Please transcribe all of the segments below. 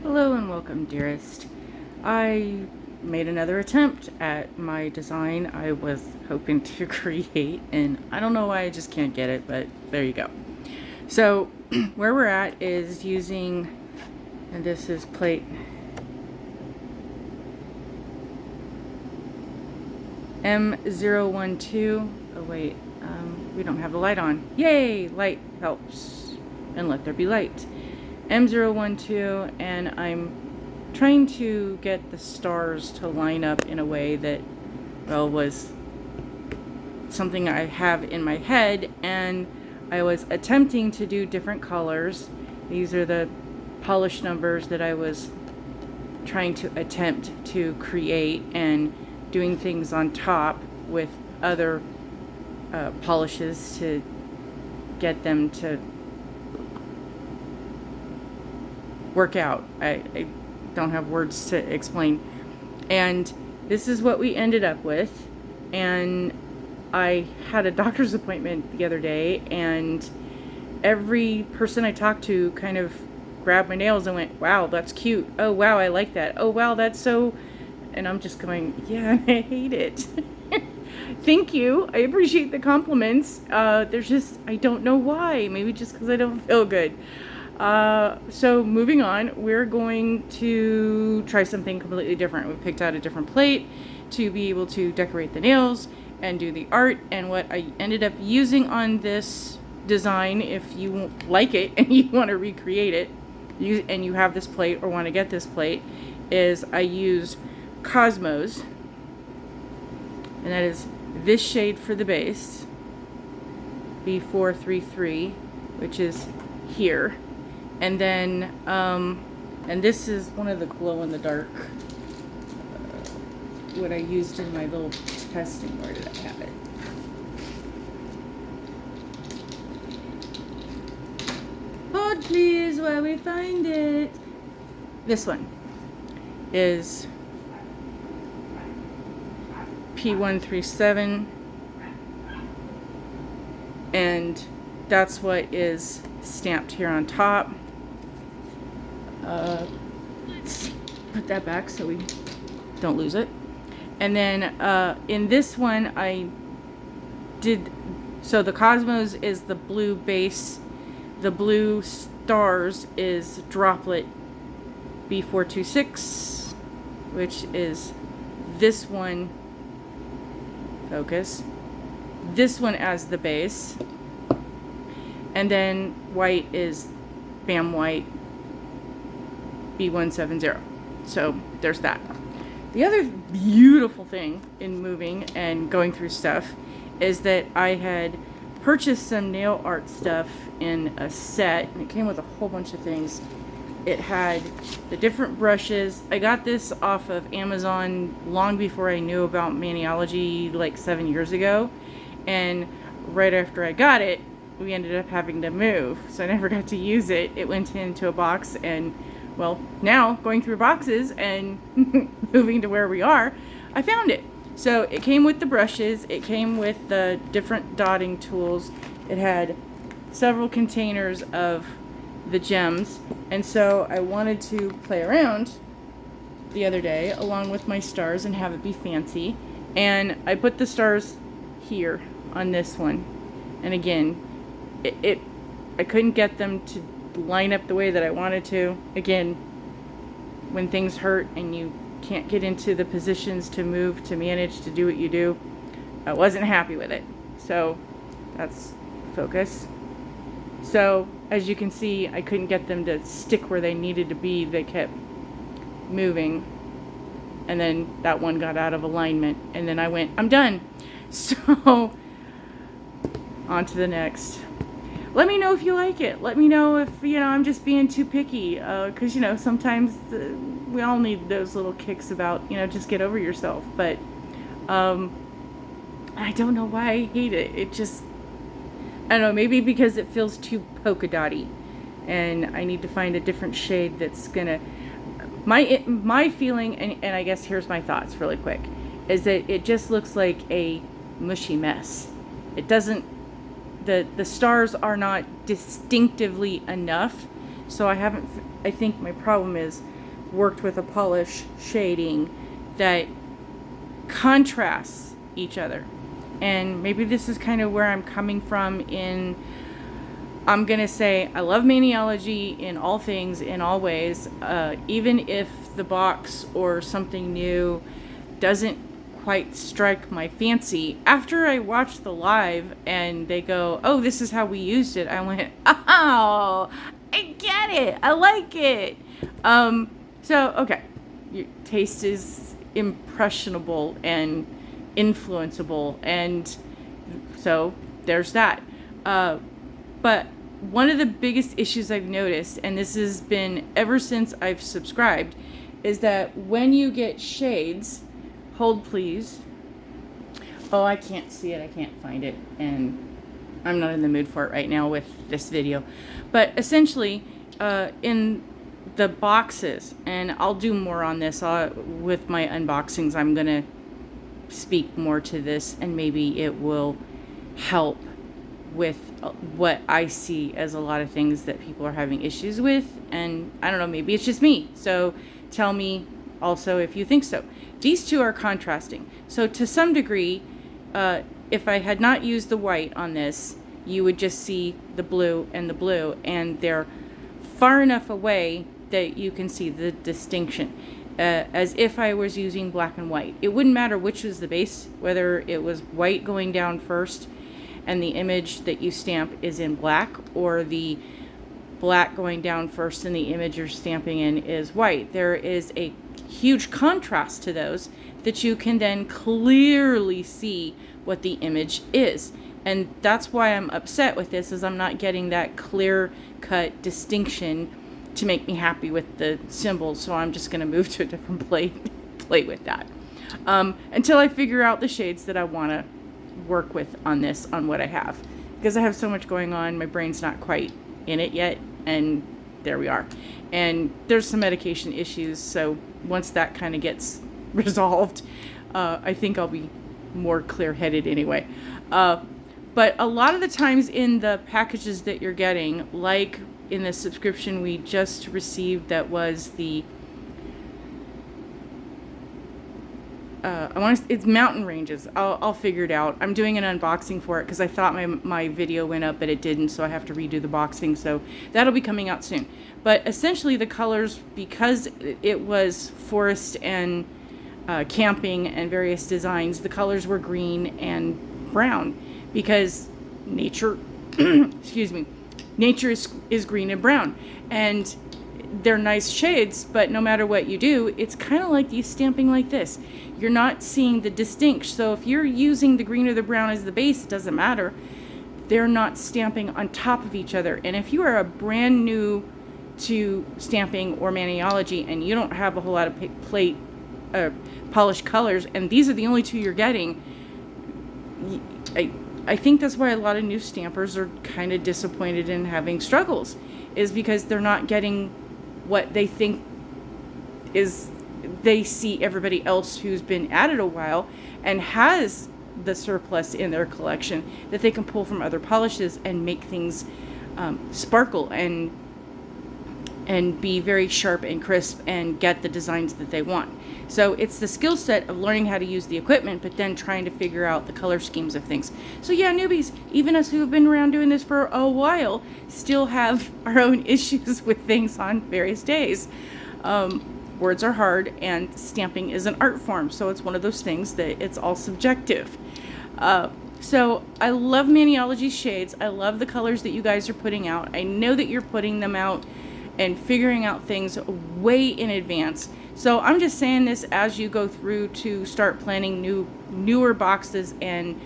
Hello and welcome, dearest. I made another attempt at my design I was hoping to create, and I don't know why I just can't get it, but there you go. So, where we're at is using, and this is plate M012. Oh, wait, we don't have the light on. Yay! Light helps, and let there be light. M012, and I'm trying to get the stars to line up in a way that, well, was something I have in my head, and I was attempting to do different colors. These are the polished numbers that I was trying to attempt to create, and doing things on top with other polishes to get them to work out. I don't have words to explain. And this is what we ended up with. And I had a doctor's appointment the other day, and every person I talked to kind of grabbed my nails and went, "Wow, that's cute. Oh, wow, I like that. Oh, wow, that's so..." And I'm just going, yeah, I hate it. Thank you. I appreciate the compliments. There's just, I don't know why. Maybe just because I don't feel good. So moving on, we're going to try something completely different. We picked out a different plate to be able to decorate the nails and do the art. And what I ended up using on this design, if you like it and you want to recreate it, and you have this plate or want to get this plate, is I used Cosmos, and that is this shade for the base, B433, which is here. And then, and this is one of the glow-in-the-dark, what I used in my little testing. Where did I have it? Hold please while we find it. This one is P137, and that's what is stamped here on top. Let's put that back so we don't lose it. And then in this one I did, so the Cosmos is the blue base, the blue stars is Droplet B426, which is this one, focus, this one as the base, and then white is Bam White B170. So there's that. The other beautiful thing in moving and going through stuff is that I had purchased some nail art stuff in a set, and it came with a whole bunch of things. It had the different brushes. I got this off of Amazon long before I knew about Maniology, like 7 years ago. And right after I got it, we ended up having to move. So I never got to use it. It went into a box, and well, now going through boxes and moving to where we are, I found it. So it came with the brushes. It came with the different dotting tools. It had several containers of the gems, and so I wanted to play around the other day along with my stars and have it be fancy, and I put the stars here on this one, and again I couldn't get them to line up the way that I wanted to. Again, when things hurt and you can't get into the positions to move, to manage to do what you do, I wasn't happy with it. So that's focus. So as you can see, I couldn't get them to stick where they needed to be. They kept moving, and then that one got out of alignment, and then I went, I'm done. So on to the next. Let me know if you like it. Let me know if, I'm just being too picky, because, sometimes we all need those little kicks about, just get over yourself. But I don't know why I hate it. It just, I don't know, maybe because it feels too polka dotty, and I need to find a different shade that's gonna, my feeling, and I guess here's my thoughts really quick, is that it just looks like a mushy mess. It doesn't, the stars are not distinctively enough So I think my problem is worked with a polish shading that contrasts each other. And maybe this is kind of where I'm coming from I'm going to say I love Maniology in all things, in all ways, even if the box or something new doesn't quite strike my fancy. After I watched the live and they go, oh, this is how we used it, I went, oh, I get it. I like it. Okay, your taste is impressionable and influenceable, and so there's that. But one of the biggest issues I've noticed, and this has been ever since I've subscribed, is that when you get shades, hold please. Oh, I can't see it. I can't find it. And I'm not in the mood for it right now with this video. But essentially, in the boxes, and I'll do more on this with my unboxings, I'm going to speak more to this, and maybe it will help with what I see as a lot of things that people are having issues with. And I don't know, maybe it's just me. So tell me also if you think so. These two are contrasting. So to some degree, if I had not used the white on this, you would just see the blue, and they're far enough away that you can see the distinction. As if I was using black and white. It wouldn't matter which was the base, whether it was white going down first and the image that you stamp is in black, or the black going down first and the image you're stamping in is white. There is a huge contrast to those that you can then clearly see what the image is. And that's why I'm upset with this, is I'm not getting that clear-cut distinction to make me happy with the symbols. So I'm just going to move to a different plate with that until I figure out the shades that I want to work with on this, on what I have, because I have so much going on. My brain's not quite in it yet, and there we are. And there's some medication issues, so once that kind of gets resolved, I think I'll be more clear-headed anyway. But a lot of the times in the packages that you're getting, like in the subscription we just received, that was the it's mountain ranges. I'll figure it out. I'm doing an unboxing for it because I thought my video went up, but it didn't, so I have to redo the boxing. So that'll be coming out soon. But essentially the colors, because it was forest and camping and various designs, the colors were green and brown, because nature, excuse me, nature is green and brown. And they're nice shades, but no matter what you do, it's kind of like you stamping like this. You're not seeing the distinction. So if you're using the green or the brown as the base, it doesn't matter. They're not stamping on top of each other. And if you are a brand new to stamping or Maniology and you don't have a whole lot of polished colors, and these are the only two you're getting, I think that's why a lot of new stampers are kind of disappointed and having struggles, is because they're not getting what they think is, they see everybody else who's been at it a while and has the surplus in their collection that they can pull from other polishes and make things sparkle and be very sharp and crisp and get the designs that they want. So it's the skill set of learning how to use the equipment, but then trying to figure out the color schemes of things. So yeah, newbies, even us who have been around doing this for a while, still have our own issues with things on various days. Words are hard, and stamping is an art form, so it's one of those things that it's all subjective. So I love Maniology shades. I love the colors that you guys are putting out. I know that you're putting them out and figuring out things way in advance. So I'm just saying this as you go through to start planning newer boxes and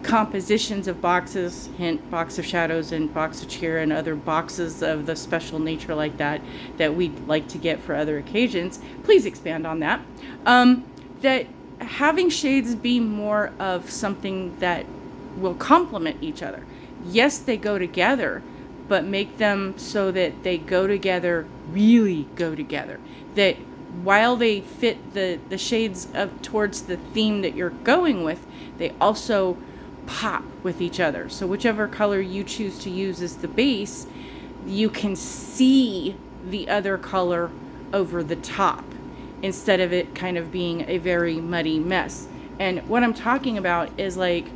compositions of boxes, hint, box of shadows and box of cheer and other boxes of the special nature like that we'd like to get for other occasions. Please expand on that. That having shades be more of something that will complement each other. Yes, they go together, but make them so that they go together, really go together. That while they fit the shades of towards the theme that you're going with, they also pop with each other. So whichever color you choose to use as the base, you can see the other color over the top instead of it kind of being a very muddy mess. And what I'm talking about is like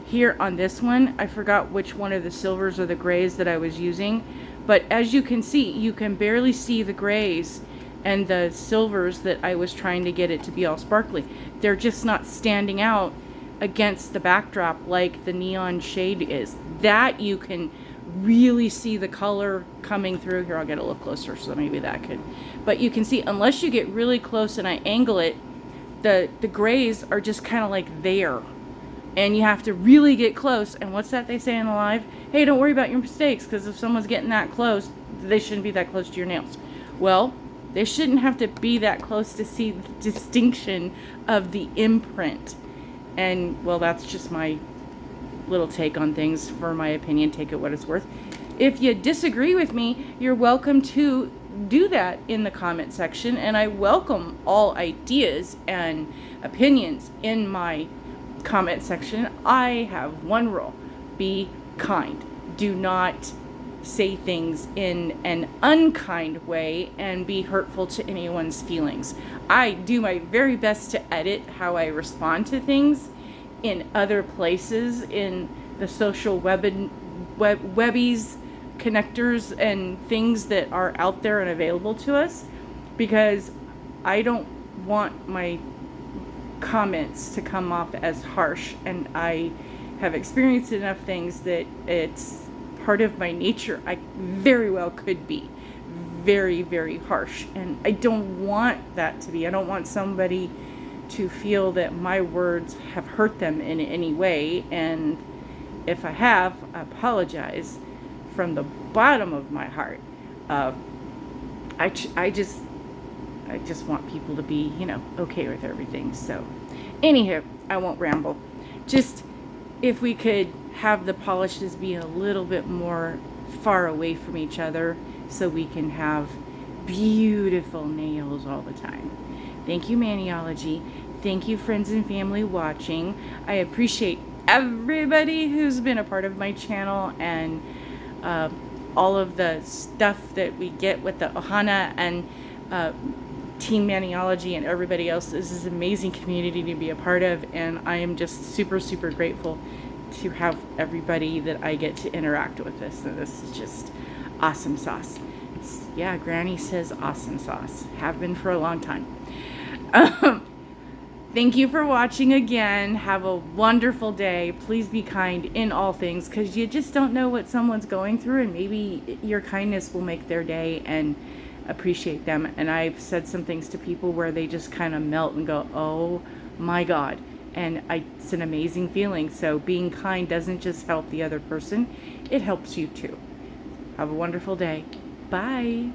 here on this one, I forgot which one of the silvers or the grays that I was using, but as you can see, you can barely see the grays and the silvers that I was trying to get it to be all sparkly. They're just not standing out against the backdrop like the neon shade is. That you can really see the color coming through. Here, I'll get a little closer, so maybe that could, but you can see, unless you get really close and I angle it, the grays are just kind of like there, and you have to really get close. And what's that they say in the live? Hey, don't worry about your mistakes, because if someone's getting that close, they shouldn't be that close to your nails. Well, they shouldn't have to be that close to see the distinction of the imprint. And well, that's just my little take on things. For my opinion, take it what it's worth. If you disagree with me, you're welcome to do that in the comment section, and I welcome all ideas and opinions in my comment section. I have one rule: be kind. Do not say things in an unkind way and be hurtful to anyone's feelings. I do my very best to edit how I respond to things in other places in the social webbies, connectors, and things that are out there and available to us, because I don't want my comments to come off as harsh, and I have experienced enough things that it's part of my nature. I very well could be very, very harsh, and I don't want that to be. I don't want somebody to feel that my words have hurt them in any way, and if I have, I apologize from the bottom of my heart. I just want people to be, okay with everything. So, anywho, I won't ramble. Just, if we could have the polishes be a little bit more far away from each other so we can have beautiful nails all the time. Thank you, Maniology. Thank you, friends and family watching. I appreciate everybody who's been a part of my channel, and all of the stuff that we get with the Ohana and Team Maniology and everybody else. This is an amazing community to be a part of, and I am just super, super grateful to have everybody that I get to interact with this. And this is just awesome sauce. Yeah, Granny says awesome sauce. Have been for a long time. Thank you for watching again. Have a wonderful day. Please be kind in all things, because you just don't know what someone's going through, and maybe your kindness will make their day and appreciate them. And I've said some things to people where they just kind of melt and go, oh my God. And it's an amazing feeling. So being kind doesn't just help the other person, it helps you too. Have a wonderful day. Bye.